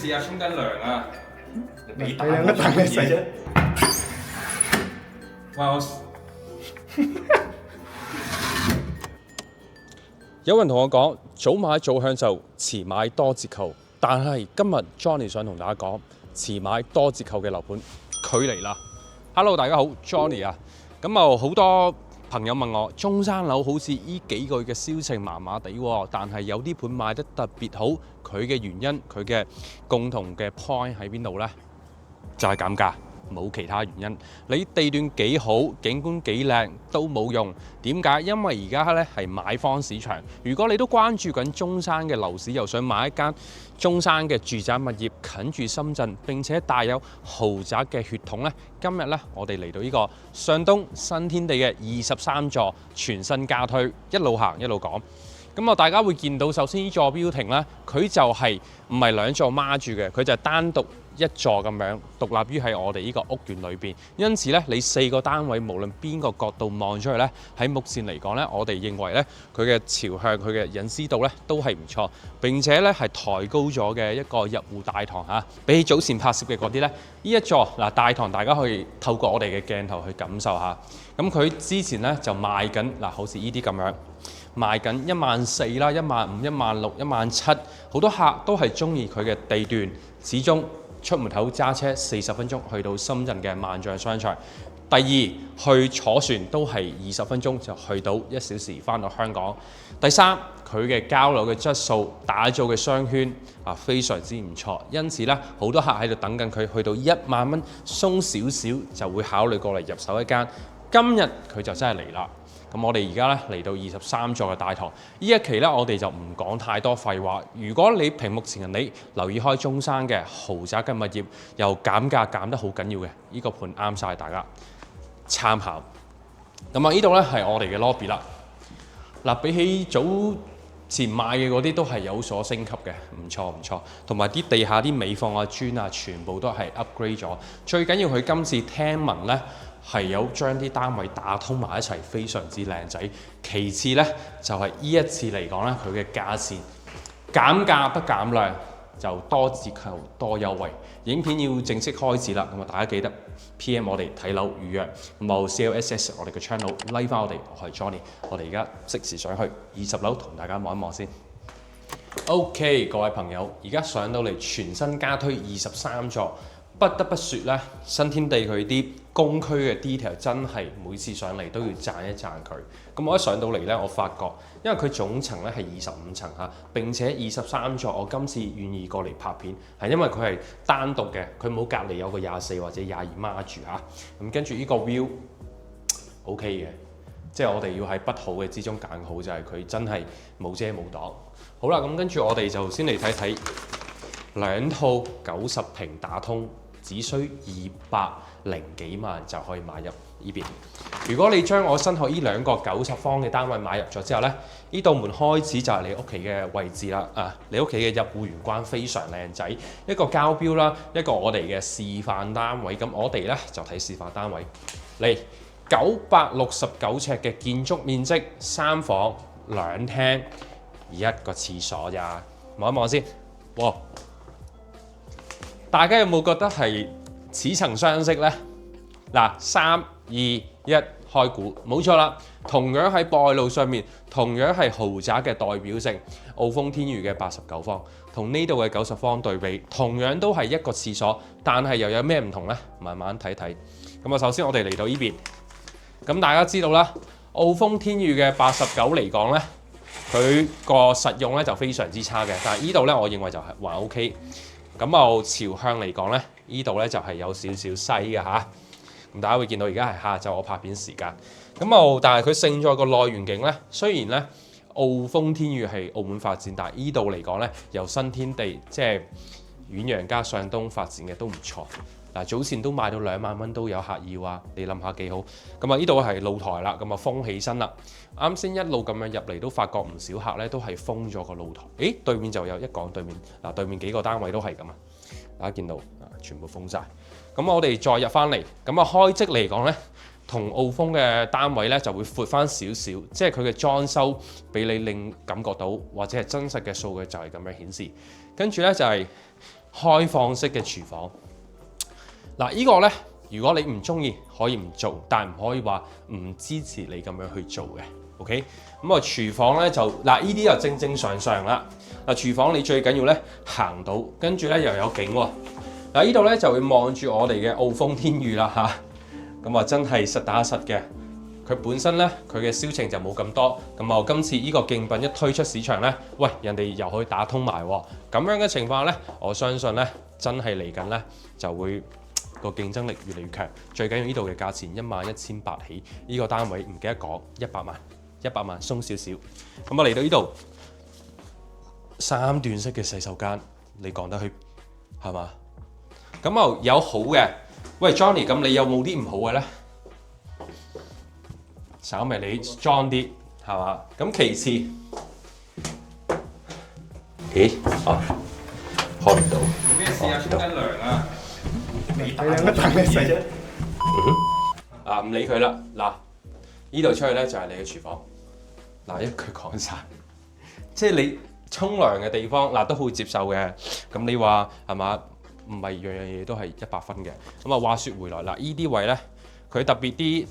試下沖緊涼啊！你俾大乜蛋你死啫？哇！有人同我講早買早享受，遲買多折扣。但係今日 Johnny 想同大家講，遲買多折扣嘅樓盤距離啦。Hello， 大家好，Johnny 啊。咁好多朋友問我，中山樓好似呢幾個月嘅銷情麻麻地喎，但係有啲盤賣得特別好，佢嘅原因，佢嘅共同嘅 point 喺邊度呢？就係減價。冇其他原因，你地段幾好，景觀幾靚都冇用。點解？因為而家咧係買方市場。如果你都關注緊中山嘅樓市，又想買一間中山嘅住宅物業近住深圳，並且帶有豪宅嘅血統呢，今日呢，我哋嚟到呢個上東新天地嘅23座全新家推，一路行一路講。咁大家會見到，首先呢座標亭呢，佢就係唔係兩座孖住嘅，佢就係單獨一座咁樣獨立於喺我哋呢個屋苑裏邊。因此呢，你4個單位無論邊個角度望出去呢，喺目前嚟講呢，我哋認為呢，佢嘅朝向、佢嘅隱私度呢都係唔錯。並且呢係抬高咗嘅一個入戶大堂嚇，比起早前拍攝嘅嗰啲呢，呢一座大堂大家可以透過我哋嘅鏡頭去感受下。咁佢之前呢就賣緊好似呢啲咁樣。賣緊14000啦、15000、16000、17000，好多客都係中意佢嘅地段。始終出門口揸車40分鐘去到深圳嘅萬象商場。第二，去坐船都係20分鐘就去到1小時返到香港。第三，佢嘅交樓嘅質素、打造嘅商圈非常之唔錯。因此呢，好多客喺度等緊佢去到1萬蚊鬆少少就會考慮過嚟入手一間。今日佢就真係嚟啦。咁我哋而家咧嚟到23座嘅大堂，呢一期咧我哋就唔講太多廢話。如果你屏幕前人你留意開中山嘅豪宅嘅物業，又減價減得好緊要嘅，呢個盤啱晒大家參考。咁呢度咧係我哋嘅 lobby 啦。比起早前買嘅嗰啲都係有所升級嘅，唔錯唔錯。同埋啲地下啲尾放磚啊，全部都係 upgrade 咗。最緊要佢今次聽聞咧，係有將啲單位打通埋一齊，非常之靚仔。其次呢，就係呢一次嚟講咧，佢嘅價錢減價不減量，就多折扣多優惠。影片要正式開始啦，咁大家記得 PM 我哋睇樓預約，冇 CLSS 我哋嘅 channel like 翻我哋，我係 Johnny， 我哋而家即時上去20樓同大家望一望先。OK， 各位朋友，而家上到嚟全新家推23座。不得不說咧，新天地佢啲公區嘅 detail 真係每次上嚟都要讚一讚佢。咁我一上到嚟咧，我發覺因為佢總層咧係25層嚇，並且23座，我今次願意過嚟拍片係因為佢係單獨嘅，佢冇隔離有個24或者22孖住嚇。咁跟住呢個 view OK 嘅，即係我哋要喺不好嘅之中揀好，就係佢真係冇遮冇擋。好啦，咁跟住我哋就先嚟睇睇兩套90平打通。只需200幾萬就可以買入呢邊。如果你將我身後呢兩個90方嘅單位買入咗之後呢，呢道門開始就係你屋企嘅位置啦。你屋企嘅入戶玄關非常靚仔，一個交標啦，一個我哋嘅示範單位。咁我哋呢就睇示範單位嚟969尺嘅建築面積，3房2廳1個廁所咋？望一望先，哇！大家有冇覺得係似曾相識呢？3、2、1開估，冇錯啦。同樣喺博愛路上面，同樣係豪宅嘅代表性，澳豐天譽嘅89方，同呢度嘅90方對比，同樣都係一個廁所，但係又有咩唔同呢？慢慢睇睇。咁首先我哋嚟到呢邊，咁大家知道啦，澳豐天譽嘅89嚟講呢，佢個實用呢就非常之差嘅，但係呢度呢，我認為就係還 OK。咁朝向嚟講咧，呢度咧就係有少少西嘅嚇。咁大家會見到而家係下晝我拍片時間。咁但係佢勝在個內園景咧，雖然咧澳豐天譽係澳門發展，但係呢度嚟講咧，由新天地即係遠洋加上東發展嘅都唔錯。早前都賣到2萬蚊都有客要啊，你諗下幾好。咁呢度係露台啦，咁封起身啦。啱先一路咁樣入嚟都發覺唔少客咧都係封咗個露台。對面就有一講對面對面幾個單位都係咁啊，大家見到全部封晒。咁我哋再入翻嚟，咁開則嚟講咧，同澳豐嘅單位咧就會闊翻少少，即係佢嘅裝修俾你令感覺到，或者係真實嘅數據就係咁樣顯示。跟住咧就係開放式嘅廚房。嗱，呢個呢，如果你唔中意，可以唔做，但唔可以話唔支持你咁樣去做嘅。OK， 咁啊廚房呢，就嗱，呢啲就正正常常啦。嗱，廚房你最緊要呢，行到，跟住呢又有景喎。嗱，呢度呢，就會望住我哋嘅澳豐天譽啦嚇。咁啊真係實打實嘅。佢本身咧，佢嘅銷情就冇咁多，咁啊今次呢個競品一推出市場咧，喂，人哋又可以打通埋喎，咁樣嘅情況咧，我相信咧真係嚟緊咧就會個競爭力越嚟越強。最緊要呢度嘅價錢11800起，呢個單位唔記得講100萬鬆少少。咁我嚟到呢度3段式嘅洗手間，你講得去係嘛？咁啊有好嘅，喂 Johnny， 咁你有冇啲唔好嘅咧？稍微你裝啲係嘛？咁其次，咦開唔到。咩事啊？沖緊涼啊！你兩個等咩事啫？唔理佢啦。嗱，呢度出去咧就係你嘅廚房。嗱，一句講晒，即係你沖涼嘅地方嗱都好接受嘅。咁你話係嘛？唔係樣樣嘢都係100分嘅。咁啊話説回來嗱，呢啲位咧佢特別啲。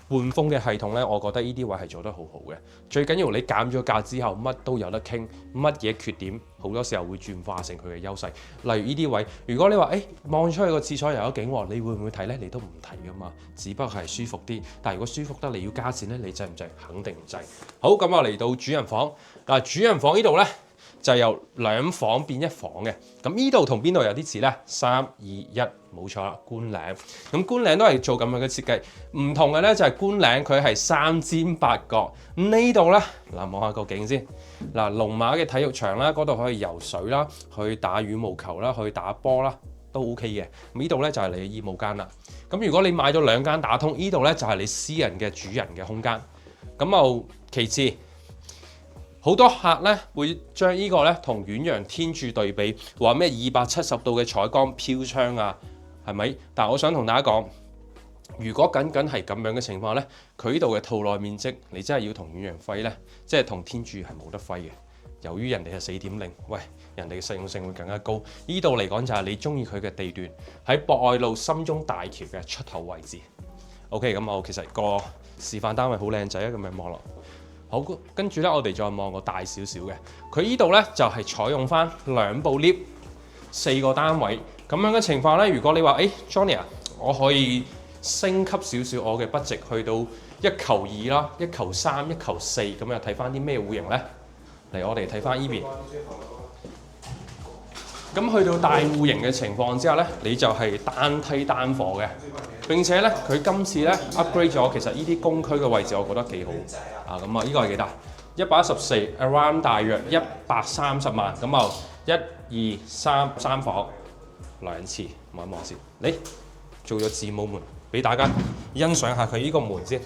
換風嘅系統咧，我覺得呢啲位係做得好好嘅。最緊要你減咗價之後，乜都有得傾，乜嘢缺點好多時候會轉化成佢嘅優勢。例如呢啲位，如果你話望出去個廁所又有景喎，你會唔會睇呢？你都唔睇噶嘛，只不過係舒服啲。但係如果舒服得你要加錢呢，你制唔制？肯定唔制。好，咁我嚟到主人房嗱，主人房呢度呢，就由2房變1房嘅。咁呢度同邊度有啲似呢？3、2、1。冇錯啦，觀嶺咁觀嶺都係做咁樣嘅設計，唔同嘅咧就係觀嶺佢係3尖8角。呢度咧嗱，望下個景先嗱，龍馬嘅體育場啦，嗰度可以游水啦，去打羽毛球啦，去打波啦，都 OK 嘅。呢度咧就係你嘅衣帽間啦。咁如果你買咗2間打通，呢度咧就係你私人嘅主人嘅空間。咁又其次，好多客咧會將呢個咧同遠洋天柱對比，話咩270度嘅採光飄窗啊。係咪？但係我想同大家講，如果僅僅係咁樣嘅情況呢，佢呢度嘅套內面積，你真係要同遠洋揮呢，即係同天柱係冇得揮嘅。由於人哋係4.0，喂，人哋嘅實用性會更加高。呢度嚟講就係你中意佢嘅地段喺博愛路深中大橋嘅出口位置。OK， 咁我其實個示範單位好靚仔啊，咁樣望落。好，跟住呢，我哋再望個大少少嘅，佢呢度呢，就係採用翻2部 lift。4個單位咁樣嘅情況咧，如果你話Johnny 啊，我可以升級少少我嘅budget去到1球2啦、1球3、1球4，咁又睇翻啲咩戶型咧？嚟我哋睇翻依邊。咁去到大戶型嘅情況之下咧，你就係單梯單火嘅。並且咧，佢今次咧 upgrade 咗，其實呢啲公區嘅位置我覺得幾好。咁啊，呢個係幾大？114 around 大約130萬，咁啊。1、2、3房2次，望一望先。你做咗字母門，俾大家欣賞下佢呢個門先。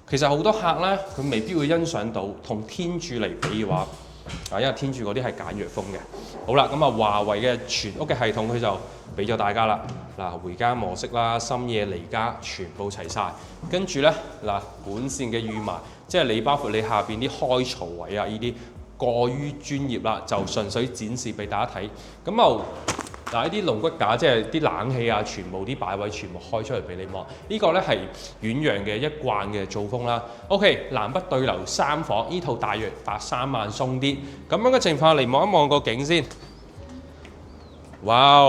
其實好多客咧，佢未必會欣賞到同天柱嚟比嘅話，因為天柱嗰啲係簡約風嘅。好啦，咁啊，華為嘅全屋嘅系統佢就俾咗大家啦。嗱，回家模式啦，深夜離家全部齊晒。跟住咧，嗱，管線嘅預埋，即係你包括你下邊啲開槽位啊，呢啲。過於專業啦，就純粹展示俾大家睇。咁嗱，呢啲龍骨架即係啲冷氣啊，全部啲擺位全部開出嚟俾你望。呢個咧係遠洋嘅一貫嘅造風啦。OK， 南北對流3房，呢套大約83萬鬆啲。咁樣嘅情況嚟望一望個景先。哇！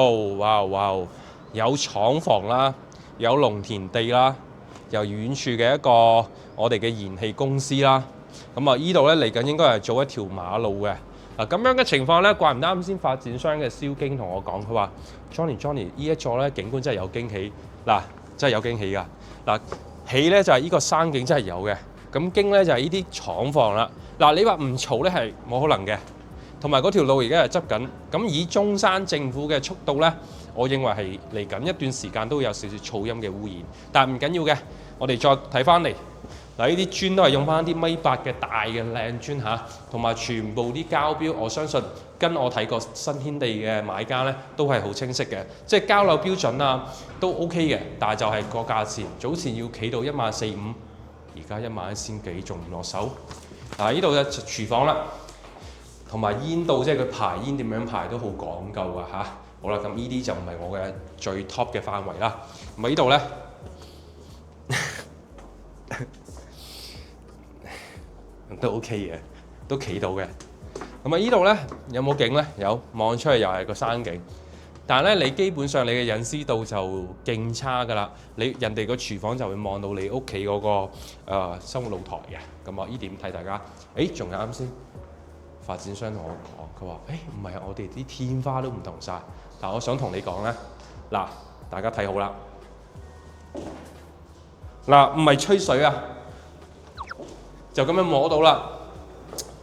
有廠房啦，有農田地啦，由遠處嘅一個我哋嘅燃氣公司啦。咁啊，依度咧嚟緊應該係做一條馬路嘅。嗱，咁樣嘅情況咧，怪唔得啱先發展商嘅蕭經同我講，佢話 Johnny 呢一座咧景觀真係有驚喜。嗱，真係有驚喜㗎。嗱，喜咧就係呢個山景真係有嘅。咁經咧就係呢啲廠房啦。嗱，你話唔嘈咧係冇可能嘅。同埋嗰條路而家係執緊。咁以中山政府嘅速度咧，我認為係嚟緊一段時間都會有少少噪音嘅污染。但係唔緊要嘅，我哋再睇翻嚟。嗱，呢啲磚都係用翻啲1.8米嘅大嘅靚磚嚇，同埋全部啲交標，我相信跟我睇過新天地嘅買家咧，都係好清晰嘅，即係交樓標準啊都 OK 嘅，但係就係個價錢，早前要企到14500，而家11000幾仲唔落手。嗱，呢度嘅廚房啦，同埋煙道，即係佢排煙點樣排都好講究㗎嚇。好啦，咁呢啲就唔係我嘅最 top 嘅範圍啦。咁啊呢度咧都 OK 嘅，都企到嘅。咁啊呢度咧有冇景咧？有，望出去又係個山景。但係咧，你基本上你嘅隱私度就勁差㗎啦。人哋個廚房就會望到你屋企嗰個生活露台嘅。咁啊呢點睇大家？仲有啱先發展商同我講，佢話唔係啊，我哋啲天花都唔同晒。但我想同你講咧，嗱，大家睇好啦，嗱，唔係吹水啊，就咁樣摸到啦。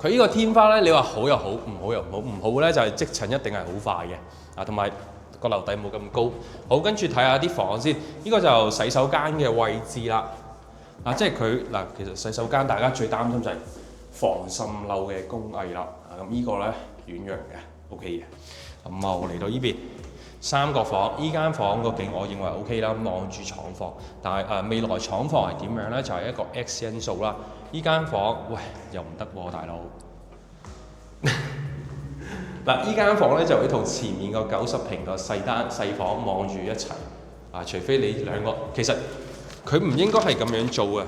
佢呢個天花咧，你話好又好，唔好又唔好。唔好咧就係積塵一定係好快嘅，同埋個樓底冇咁高。好，跟住睇下啲房先，呢個就洗手間嘅位置啦。即係佢嗱，其實洗手間大家最擔心就係防滲漏嘅工藝啦。咁呢個咧遠洋嘅 ，OK 嘅。咁我嚟到呢邊3個房，依間房個景我認為 OK 啦，望住廠房。但係未來廠房係點樣咧？就係一個 X 因素啦。依間房，喂又唔得喎，大佬。嗱，依間房咧就會同前面個90平個細房望住一齊。除非你兩個，其實佢唔應該係咁樣做嘅。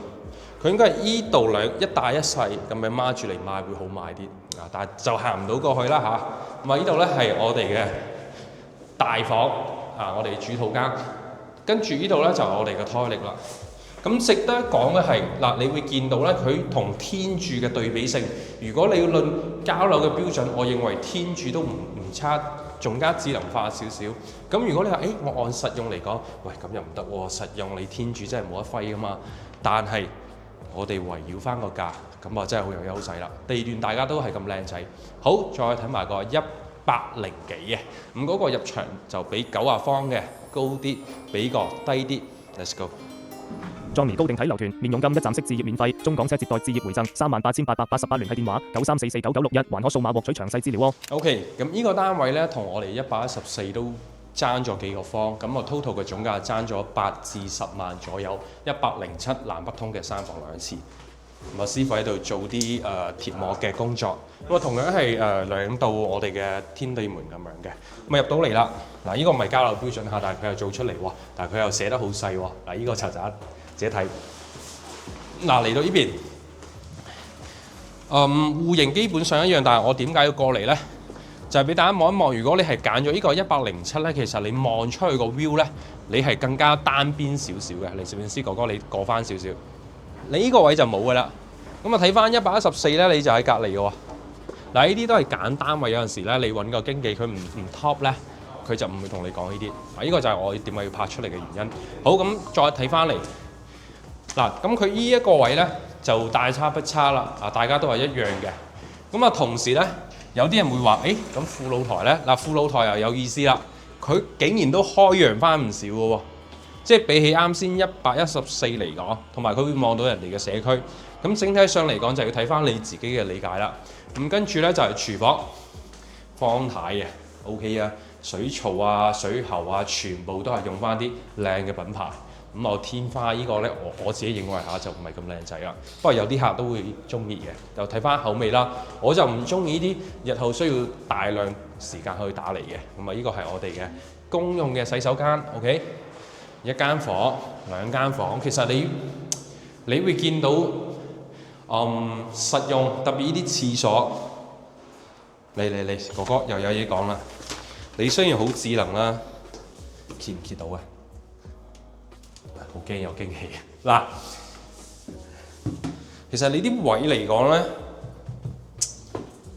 佢應該係依度一大一細咁樣孖住嚟賣會好賣啲。但係就行唔到過去啦嚇。咁呢度咧係我哋嘅大房，我哋主套間。跟住呢度咧就係我哋嘅toilet啦。咁值得講嘅係嗱，你會見到咧，佢同天柱嘅對比性。如果你要論交樓嘅標準，我認為天柱都唔差，仲加智能化少少。咁如果你話我按實用嚟講，喂咁又唔得喎，實用你天柱真係冇得揮噶嘛。但係我哋圍繞翻個價，咁啊真係好有優勢啦。地段大家都係咁靚仔。好，再睇埋個100幾嘅，咁嗰個入場就比90方嘅高啲，比個低啲。Let's go。Johnny 高定睇樓團，免佣金一站式置業免費，中港車接待置業回贈，38,888聯繫電話93449961，還可數碼獲取詳細資料喎。OK， 咁呢個單位咧同我哋114都爭咗幾個方，咁我 total 嘅總價爭咗8至10萬左右，107南北通嘅3房2廁。咁師傅喺度做啲鐵膜嘅工作，咁同樣係2道我哋嘅天地門咁樣嘅，咁入到嚟啦。嗱，呢個唔係交樓標準下，但係佢又做出嚟喎，但係佢又寫得好細喎。嗱，呢個曱甴自己睇。嗱，嚟到呢邊，戶型基本上一樣，但係我點解要過嚟咧？就係俾大家望一望，如果你係揀咗呢個107咧，其實你望出去個 view 咧，你係更加單邊少少嘅。嚟攝影師哥哥，你過翻少少。你呢個位就冇㗎啦，咁啊睇翻114咧，你就喺隔離嘅喎。嗱，呢啲都係揀單位，有陣時咧你揾個經紀佢唔 top 咧，佢就唔會同你講呢啲。嗱，呢個就係我點解要拍出嚟嘅原因。好，咁再睇翻嚟，嗱，咁佢呢一個位咧就大差不差啦，大家都係一樣嘅。咁啊同時咧，有啲人會話，咁副露台咧，嗱副露台又有意思啦，佢竟然都開揚翻唔少嘅喎。即係比起啱先114嚟講，同埋佢會望到人哋嘅社區。咁整體上嚟講，就要睇翻你自己嘅理解啦。咁跟住咧就係廚房，方太嘅 OK 啊，水槽啊、水喉啊，全部都係用翻啲靚嘅品牌。咁我天花呢個咧，我自己認為就唔係咁靚仔啦。不過有啲客都會中意嘅，就睇翻口味啦。我就唔中意呢啲日後需要大量時間去打理嘅。咁啊，呢個係我哋嘅公用嘅洗手間 ，OK。1間房、2間房，其實你會見到實用，特別呢啲廁所。嚟，哥哥又有嘢講啦。你雖然好智能啦，揭唔揭到啊？好驚有驚喜嗱，其實你啲位嚟講咧，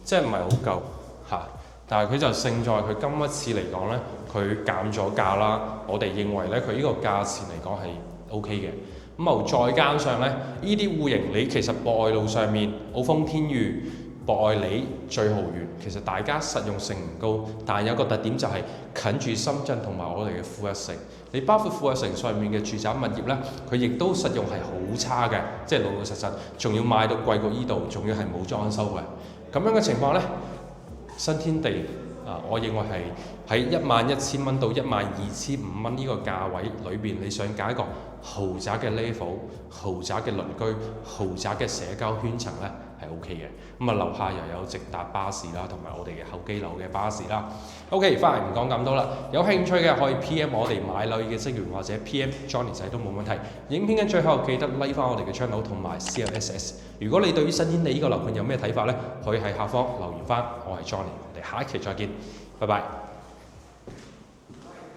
即係唔係好夠嚇，但係佢就勝在佢今一次嚟講咧，佢減咗價啦。我哋認為咧，佢呢個價錢嚟講係 OK 嘅。咁再加上咧，呢啲戶型你其實博愛路上面、澳豐天裕、博愛里、最豪園，其實大家實用性唔高，但係有個特點就係近住深圳同埋我哋嘅富一城。你包括富一城上面嘅住宅物業咧，佢亦都實用係好差嘅，即係老老實實，仲要賣到貴過依度，仲要係冇裝修嘅。咁樣嘅情況咧，新天地我認為係喺11,000蚊到12,500蚊呢個價位裏邊，你想揀一個豪宅嘅 level、豪宅嘅鄰居、豪宅嘅社交圈層咧，係 OK 嘅。咁啊樓下又有直達巴士啦，同埋我哋嘅候機樓嘅巴士啦。OK， 翻嚟唔講咁多啦，有興趣嘅可以 PM 我哋買樓嘅職員或者 PM Johnny 仔都冇問題。影片嘅最後記得 like 翻我哋嘅 channel 同埋 CLSS。如果你對於新天地呢個樓盤有咩睇法呢？可以喺下方留言翻。我係 Johnny，我哋下一期再見，拜拜。